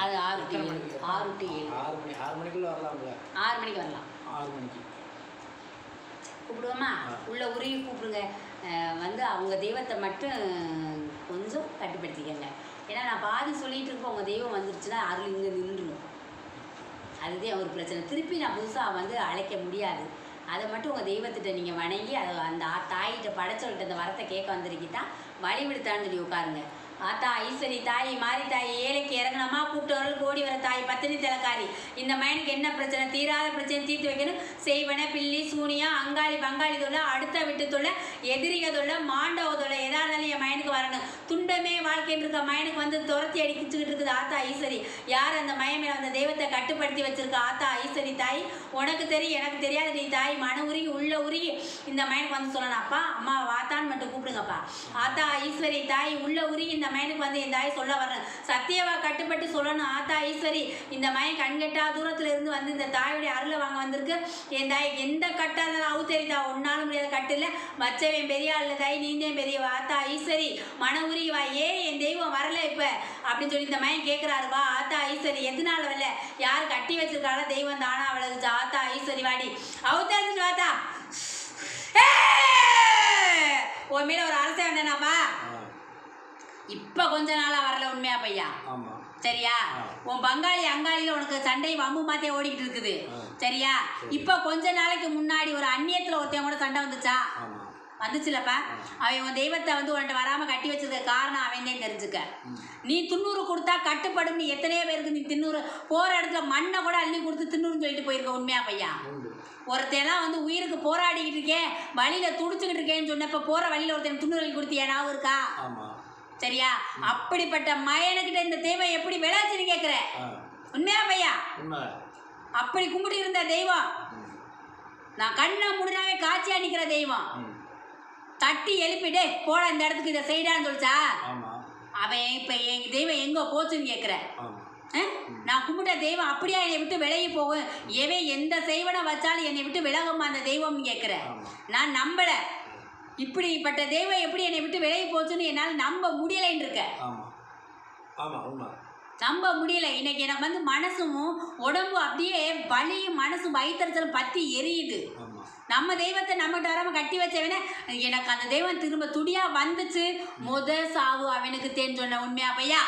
அது 6 to 7. 6 to 7. 6 மணிக்குள்ள வரலாம்ல? 6 மணிக்கு வரலாம். 6 மணிக்கு கூப்பிடுவோமா? உள்ள உருகி கூப்பிடுங்க. வந்து அவங்க தெய்வத்தை மட்டும் கொஞ்சம் கட்டுப்படுத்திக்கங்க. ஏன்னா நான் பாதி சொல்லிகிட்டு இருப்போம், உங்கள் தெய்வம் வந்துருச்சுன்னா அருள் இங்கே நின்றுடும். அதுதான் ஒரு பிரச்சனை. திருப்பி நான் புதுசாக வந்து அழைக்க முடியாது. அதை மட்டும் உங்கள் தெய்வத்திட்ட நீங்கள் வணங்கி அதை அந்த தாயிட்ட படைச்சவள்கிட்ட அந்த வரத்தை கேட்க வந்திருக்கிட்டா வழிவிடுத்தான்னு சொல்லி உட்காருங்க. ஆத்தா ஈஸ்வரி தாய் மாறி தாய் ஏழைக்கு இறங்கணுமா கூப்பிட்டவர்களுக்கு ஓடி வர தாய் பத்தினி திலக்காரி இந்த மைனுக்கு என்ன பிரச்சனை தீராத பிரச்சனை தீர்த்து வைக்கணும். செய்வன பில்லி சூனியா அங்காளி பங்காளி தொல்லை அடுத்த விட்டு தொல்லை எதிரிக தொல்லை மாண்டவ தொல்லை எதா இருந்தாலும் என் மைனுக்கு வரணும். துண்டமே வாழ்க்கைன்னு இருக்க மைனுக்கு வந்து துரத்தி அடிக்கிச்சுக்கிட்டு இருக்குது ஆத்தா ஈஸ்வரி. யார் அந்த மயமே அந்த தெய்வத்தை கட்டுப்படுத்தி வச்சிருக்க ஆத்தா ஈஸ்வரி தாய் உனக்கு தெரியும் எனக்கு தெரியாது நீ தாய் மன உருகி உள்ள உருகி இந்த மைனுக்கு வந்து சொல்லணும். அப்பா அம்மா வாத்தான்னு மட்டும் கூப்பிடுங்கப்பா. ஆத்தா ஈஸ்வரி தாய் உள்ள உருகி இந்த மைனுக்கு வந்து என் தாய் சொல்ல வர்றேன். சத்தியவா கட்டுப்பட்டு சொல்லணும். ஆத்தா ஈஸ்வரி இந்த மயன் கண்கெட்டா தூரத்துல இருந்து வந்து இந்த தாயுடைய அருளை வாங்க வந்திருக்கு. என் தாய் எந்த கட்டா இருந்தாலும் அவுத்தரிதா ஒன்னாலும் முடியாத கட்டு இல்லை வச்சவன் பெரிய ஆள் தாய் நீந்தே பெரிய ஆத்தா ஈஸ்வரி மன உருகி வா. ஏன் என் தெய்வம் வரல இப்ப அப்படின்னு சொல்லி இந்த மயன் கேட்கிறாரு. வா ஆத்தா ஈஸ்வரி எதனால வரல யார் கட்டி வச்சிருக்கால தெய்வம் தானா அவளுக்கு ஆத்தா ஈஸ்வரி வாடி அவுத்தரிச்சு வாத்தா. உன் மேல ஒரு அரசே வந்தேனாப்பா இப்ப கொஞ்ச நாளா வரல உண்மையா பையா? சரியா? உன் பங்காளி அங்காளியில உனக்கு சண்டை வம்பு மாத்தே ஓடிக்கிட்டு இருக்குது. சரியா? இப்ப கொஞ்ச நாளைக்கு முன்னாடி ஒரு அந்நியத்துல ஒருத்தன் கூட சண்டை வந்துச்சா? வந்துச்சுலப்பா. அவன் உன் தெய்வத்தை வந்து உன்கிட்ட வராம கட்டி வச்சிருக்க காரணம் அவன் தான் தெரிஞ்சுக்க. நீ தின்னூறு கொடுத்தா கட்டுப்படும். நீ எத்தனையோ பேருக்கு நீ தின்னூறு போற இடத்துல மண்ணை கூட அள்ளி கொடுத்து தின்னூறுன்னு சொல்லிட்டு போயிருக்க உண்மையா பையா? ஒருத்தெல்லாம் வந்து உயிருக்கு போராடிக்கிட்டு இருக்கேன் வழியில துடிச்சுக்கிட்டு இருக்கேன்னு சொன்னப்ப போற வழியில ஒருத்தன் தின்னூறு அள்ளி கொடுத்தியா ஞாபகம் இருக்கா? சரியா? அப்படிப்பட்ட மயனுக்கிட்ட இந்த தெய்வம் எப்படி விளையாச்சுன்னு கேட்குற உண்மையா பையா? அப்படி கும்பிட்டு இருந்த தெய்வம் நான் கண்ணை முடினாவே காட்சியா நிக்கிற தெய்வம் தட்டி எழுப்பிட்டே போட இந்த இடத்துக்கு இதை செய்டான்னு சொல்லிச்சா? அவன் இப்ப என் தெய்வம் எங்க போச்சுன்னு கேட்குற. நான் கும்பிட்ட தெய்வம் அப்படியா என்னை விட்டு விலகி போகும்? எவன் எந்த செய்வனை வச்சாலும் என்னை விட்டு விலகுமா அந்த தெய்வம்னு கேட்குற. நான் நம்பல. இப்படிப்பட்ட தெய்வம் எப்படி என்னை விட்டு விலகி போச்சுன்னு என்னால் நம்ப முடியலைன்னு இருக்க. நம்ப முடியல. இன்னைக்கு எனக்கு வந்து மனசும் உடம்பு அப்படியே வலியும் மனசும் வயிற்றுச்சலும் பற்றி எரியுது. நம்ம தெய்வத்தை நம்மகிட்ட வராம கட்டி வச்சவன எனக்கு அந்த தெய்வம் திரும்ப துடியா வந்துச்சு. சாவு அவனுக்கு தேன்னு சொன்ன உண்மையா பையா?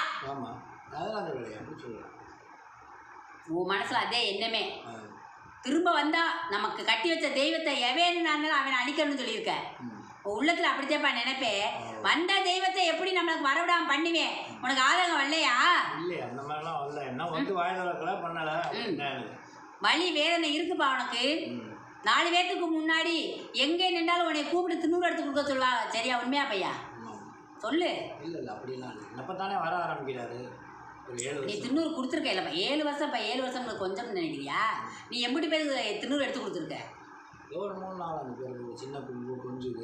உன் மனசுல அதே எண்ணமே திரும்ப வந்தா நமக்கு கட்டி வச்ச தெய்வத்தை எவனாலும் அவனை அழிக்கணும்னு சொல்லியிருக்க. உள்ளத்துல அப்படித்தேப்பா நினைப்பே. வந்த தெய்வத்தை எப்படி நம்மளுக்கு வரவிடாம பண்ணுவேன்? உனக்கு ஆதங்கம் வரலையா? வலி வேதனை இருக்குப்பா உனக்கு. 4 பேத்துக்கு முன்னாடி எங்கே நின்றாலும் உன்னை கூப்பிட்டு தின்னூறு எடுத்து கொடுக்க சொல்லுவாங்க. சரியா? உண்மையா பையா? சொல்லு. வர ஆரம்பிக்கிறாரு. நீ தின்னூறு கொடுத்துருக்க இல்லப்பா 7 வருஷம். இப்போ 7 வருஷம் கொஞ்சம் நினைக்கிறியா? நீ எம்பிட்டு பேருக்கு தின்னூறு எடுத்து கொடுத்துருக்க? சின்ன கொஞ்சுது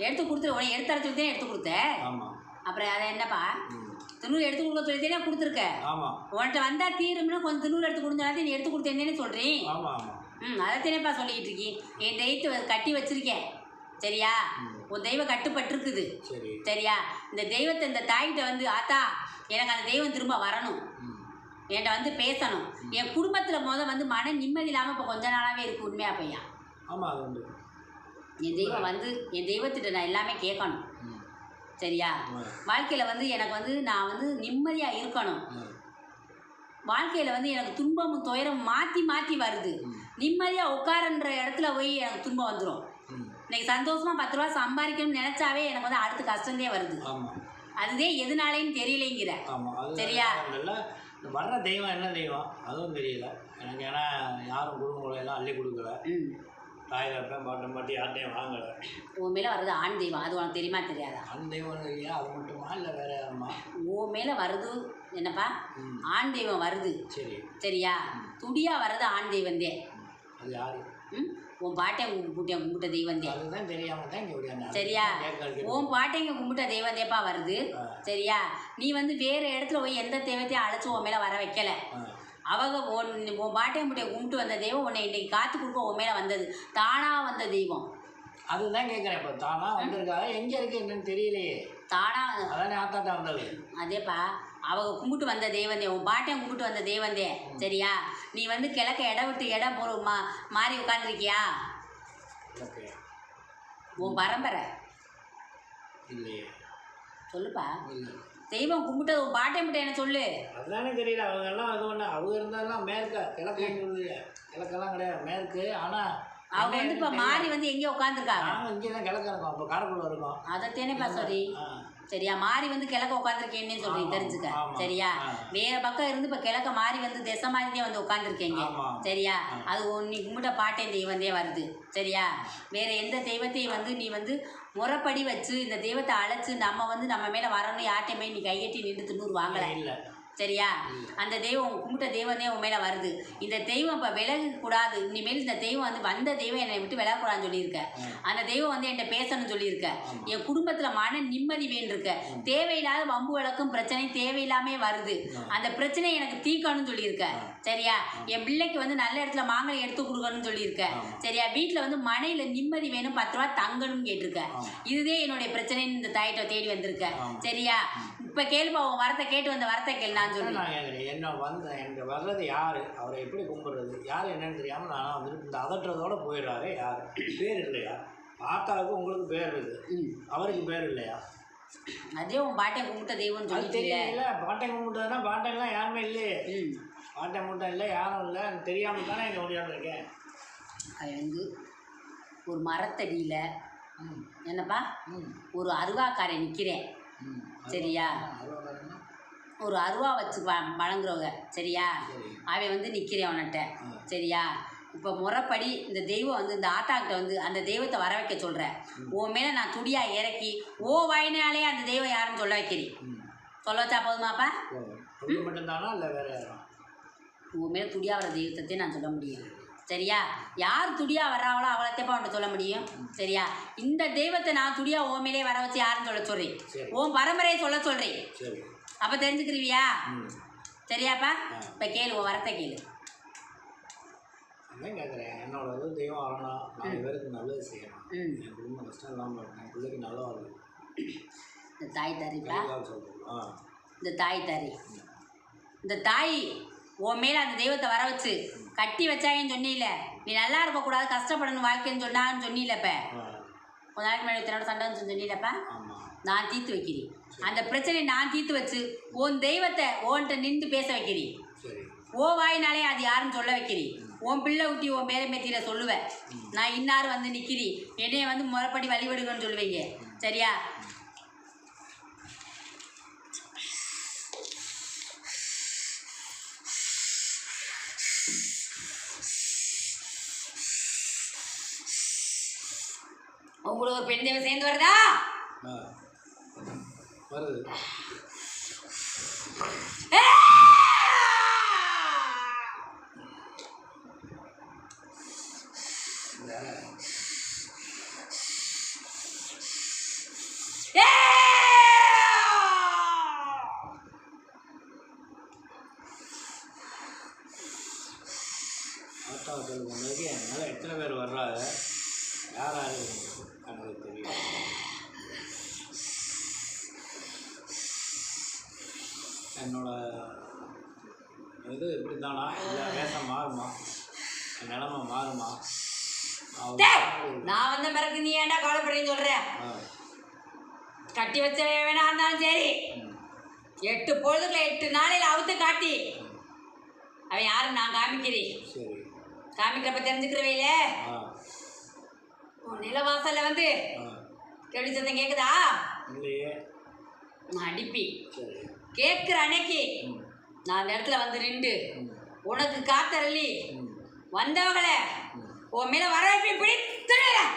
எடுத்து கொடுத்துரு. உனக்கு எடுத்து அரைச்சி எடுத்து கொடுத்த. அப்புறம் அதை என்னப்பா தின்னூறு எடுத்து கொடுக்க சொல்லித்தே கொடுத்துருக்க. உன்கிட்ட வந்தா தீரும்னா கொஞ்சம் தின்னூறு எடுத்து கொடுத்தா நீ எடுத்து கொடுத்தேன்னு சொல்றேன். அதைத்தேனப்பா சொல்லிக்கிட்டு இருக்கி. என் தெய்வத்தை கட்டி வச்சிருக்கேன். சரியா? உன் தெய்வம் கட்டுப்பட்டு இருக்குது. சரியா? இந்த தெய்வத்தை இந்த தாய்கிட்ட வந்து ஆத்தா எனக்கு அந்த தெய்வம் திரும்ப வரணும், என்கிட்ட வந்து பேசணும். என் குடும்பத்தில் வந்து மன நிம்மதி இல்லாமல் இப்போ கொஞ்ச நாளாகவே இருக்குது. உண்மையா பையா? என் தெய்வம் வந்து என் தெய்வத்திட்ட நான் எல்லாமே கேட்கணும். சரியா? வாழ்க்கையில் வந்து எனக்கு வந்து நான் வந்து நிம்மதியாக இருக்கணும். வாழ்க்கையில் வந்து எனக்கு துன்பமும் துயரமும் மாற்றி மாற்றி வருது. நிம்மதியாக உட்காரன்ற இடத்துல போய் எனக்கு துன்பம் வந்துடும். இன்னைக்கு சந்தோஷமாக 10 ரூபா சம்பாதிக்கணும்னு நினச்சாவே எனக்கு வந்து அடுத்த கஷ்டந்தே வருது. அதுவே எதனாலேன்னு தெரியலைங்கிற. சரியா? வர்ற தெய்வம் என்ன தெய்வம் அதுவும் தெரியல எனக்கு. ஏன்னா யாரும் குடும்பங்களையெல்லாம் அள்ளி கொடுக்கல. தாய் தப்பேன் பாட்டம் பாட்டி யார்ட்டையும் வாங்கலை. உன் மேலே வருது ஆண் தெய்வம். அது உனக்கு தெரியுமா தெரியாதா? ஆண் தெய்வம் இல்லையா? அது மட்டுமா இல்லை வேற யாருமா? உன் மேலே வருது என்னப்பா? ஆண் தெய்வம் வருது. சரியா? துடியா வர்றது ஆண் தெய்வந்தே. அது யாரு? உன் பாட்டைங்க கும்பிட்ட தெய்வந்தே. அதுதான் தெரியாம தான் இங்கே. சரியா? உன் பாட்டைங்க கும்பிட்ட தெய்வந்தேப்பா வருது. சரியா? நீ வந்து வேறு இடத்துல போய் எந்த தெய்வத்தையும் அழைச்சி உன் மேலே வர வைக்கல. அவங்க உன் பாட்டையும் கும்பிட்டு வந்த தெய்வம் உன்னை இன்னைக்கு காத்து கொடுக்க உன் மேலே வந்தது. தானா வந்த தெய்வம். அதுதான் கேட்குறேன். இப்போ தானா வந்திருக்காங்க. எங்கே இருக்கு என்னன்னு தெரியலையே. தானா அதானே ஆத்தாட்டா வந்தது. அதேப்பா அவங்க கும்பிட்டு வந்த தெய்வந்தே, உன் பாட்டன் கும்பிட்டு வந்த தெய்வந்தே. சரியா? நீ வந்து கிழக்க இடம் விட்டு இடம் மாறி உட்காந்துருக்கியா? ஓகே. உன் பரம்பரை இல்லையே. சொல்லுப்பா. இல்லை. தெய்வம் கும்பிட்டது உன் பாட்டன் மட்டும் என்ன சொல்லு. அதுதானே தெரியல. அவங்க எல்லாம் அது ஒன்று அவங்க இருந்தாலும் மேற்க கிழக்கு கிழக்கெல்லாம் கிடையாது மேற்கு. ஆனால் அவங்க வந்து இப்போ மாறி வந்து எங்கேயோ உட்காந்துருக்காங்க. நாங்கள் இங்கே தான் கிழக்க இருக்கோம். அப்போ காரைக்குள்ள இருக்கோம். அதைத்தேனேப்பா சாரி. சரியா? மாறி வந்து கிழக்க உட்காந்துருக்கேன்னு சொல்றீங்க, தெரிஞ்சுக்க. சரியா? வேற பக்கம் இருந்து இப்போ கிழக்க மாறி வந்து திசை மாறிதான் வந்து உட்காந்துருக்கீங்க. சரியா? அது நீ கும்பிட்ட பாட்டன் தெய்வந்தே வருது. சரியா? வேற எந்த தெய்வத்தையும் வந்து நீ வந்து முறைப்படி வச்சு இந்த தெய்வத்தை அழைச்சு நம்ம வந்து நம்ம மேலே வரணும் யார்ட்டையுமே நீ கையெட்டி நின்று துண்ணூறு வாங்கலை. இல்லை. சரியா? அந்த தெய்வம் கும்பிட்ட தெய்வந்தே உன் மேலே வருது. இந்த தெய்வம் இப்போ விலகக்கூடாது. இனிமேல் இந்த தெய்வம் வந்து வந்த தெய்வம் என்னை விட்டு விலகக்கூடாதுன்னு சொல்லியிருக்க. அந்த தெய்வம் வந்து என்கிட்ட பேசணும்னு சொல்லியிருக்க. என் குடும்பத்தில் மன நிம்மதி வேண்டியிருக்க. தேவையில்லாத வம்பு வழக்கும் பிரச்சனை தேவையில்லாமே வருது. அந்த பிரச்சனையை எனக்கு தீர்க்கணும்னு சொல்லியிருக்க. சரியா? என் பிள்ளைக்கு வந்து நல்ல இடத்துல மாங்கலை எடுத்து கொடுக்கணும்னு சொல்லியிருக்க. சரியா? வீட்டில் வந்து மனையில் நிம்மதி வேணும், 10 ரூபா தங்கணும்னு கேட்டிருக்க. இதுதே என்னுடைய பிரச்சனைன்னு இந்த தாயிட்ட தேடி வந்திருக்க. சரியா? இப்போ கேள்வி உன் வரத்தை கேட்டு வந்த வரத்தை கேள்வி நான் சொல்றேன். என்ன வந்து எனக்கு வர்றது யாரு, அவரை எப்படி கும்பிடுறது, யார் என்னன்னு தெரியாமல் நான் வந்து இந்த அதட்டுறதோட போயிடுறாரு. யார் பேர் இல்லையா? ஆத்தாவுக்கு உங்களுக்கு பேர் இருக்குது, அவருக்கு பேர் இல்லையா? அதே உன் பாட்டன் கும்பிட்ட தெய்வம்னு சொல்லி தெரியல. பாட்டன் கும்பிட்டதுன்னா பாட்டன்லாம் யாருமே இல்லையே. பாட்டன் கும்பிட்டா இல்லை, யாரும் இல்லை. தெரியாமல் தானே இங்கே முடியாமல் இருக்கேன். அது வந்து ஒரு மரத்தடியில் என்னப்பா ஒரு அருவாக்காரை நிற்கிறேன். சரியா? ஒரு அருவா வச்சு வழங்குறவங்க. சரியா? அவன் வந்து நிற்கிறேன் அவன்கிட்ட. சரியா? இப்போ முறைப்படி இந்த தெய்வம் வந்து இந்த ஆத்தாக்கிட்ட வந்து அந்த தெய்வத்தை வர வைக்க சொல்கிறேன். உன் மேலே நான் துடியாக இறக்கி ஓ வாயினாலே அந்த தெய்வம் யாருன்னு சொல்ல வைக்கிறேன். சொல்ல வச்சா போதுமாப்பா? மட்டும்தானா இல்லை வேற யாரும்? உன் மேலே துடியாக வர தெய்வத்தை நான் சொல்ல முடியும். சரியா? யார் துடியாக வர்றாங்களோ அவளைத்தப்பா அவன்கிட்ட சொல்ல முடியும். சரியா? இந்த தெய்வத்தை நான் துடியாக உன் மேலே வர வச்சு யாருன்னு சொல்ல சொல்கிறேன். உன் பரம்பரையை சொல்ல சொல்கிறேன். அப்போ தெரிஞ்சுக்கிருவியா? சரியாப்பா? இப்போ கேளு, உன் வரத்தை கேளு. அதான் கேட்குறேன். என்னோட தெய்வம் வரணும், 4 பேருக்கு நல்லது செய்யணும், என் குடும்பம் கஷ்டம் இல்லாமல் இருக்கணும், என் பிள்ளைக்கு நல்லா வரணும். இந்த தாய் தாரிப்பா, இந்த தாய் தாரி, இந்த தாய் உன் மேலே அந்த தெய்வத்தை வர வச்சு கட்டி வச்சாங்கன்னு சொன்னில்ல. நீ நல்லா இருக்கக்கூடாது, கஷ்டப்படணும் வாழ்க்கைன்னு சொன்னான்னு சொன்னில்லப்ப. கொஞ்ச நாளைக்கு மேலே இத்தனோட சண்டைன்னு சொன்னில்லப்பா. நான் தீர்த்து வைக்கிறேன். அந்த பிரச்சனையை நான் தீர்த்து வச்சு உன் தெய்வத்தை ஓன்ட்ட நின்று பேச வைக்கிறேன். ஓ வாயினாலே அது யாருன்னு சொல்ல வைக்கிறேன். உன் பிள்ளை ஊட்டி உன் பேரை மெத்தியில் சொல்லுவேன். நான் இன்னார் வந்து நிற்கிறேன், என்னைய வந்து முறைப்படி வழிபடுங்கன்னு சொல்லுவீங்க. சரியா? உங்களுக்கு ஒரு பெண் தெய்வம் சேர்ந்து வருதா? வருது. உங்களுக்கு என்னால் எத்தனை பேர் வர்றாங்க, யாராரு எனக்கு தெரியும். என்னோட இது இப்படி தானா, இல்லை வேஷம் மாறுமா, என் நிலமை மாறுமா? நான் வந்த பிறகு நீ ஏன்டா கவலைப்படுறீன்னு சொல்கிறேன். கட்டி வச்ச வேணா இருந்தாலும் சரி, 8 பொழுதுக்குள்ள 8 நாளையில் அவுத்து காட்டி அவன் யாரும் நான் காமிக்கிறேன். காமிக்கிறப்ப தெரிஞ்சுக்கிறவையில உன் நிலவாசல்ல வந்து கேள்வி சத்தம் கேட்குதா? நான் அடிப்பி கேட்குற அன்னைக்கு நான் அந்த இடத்துல வந்து நின்று உனக்கு காத்தரளி வந்தவங்களை உன் மேலே வர வைப்பி பிடித்துடுறேன்.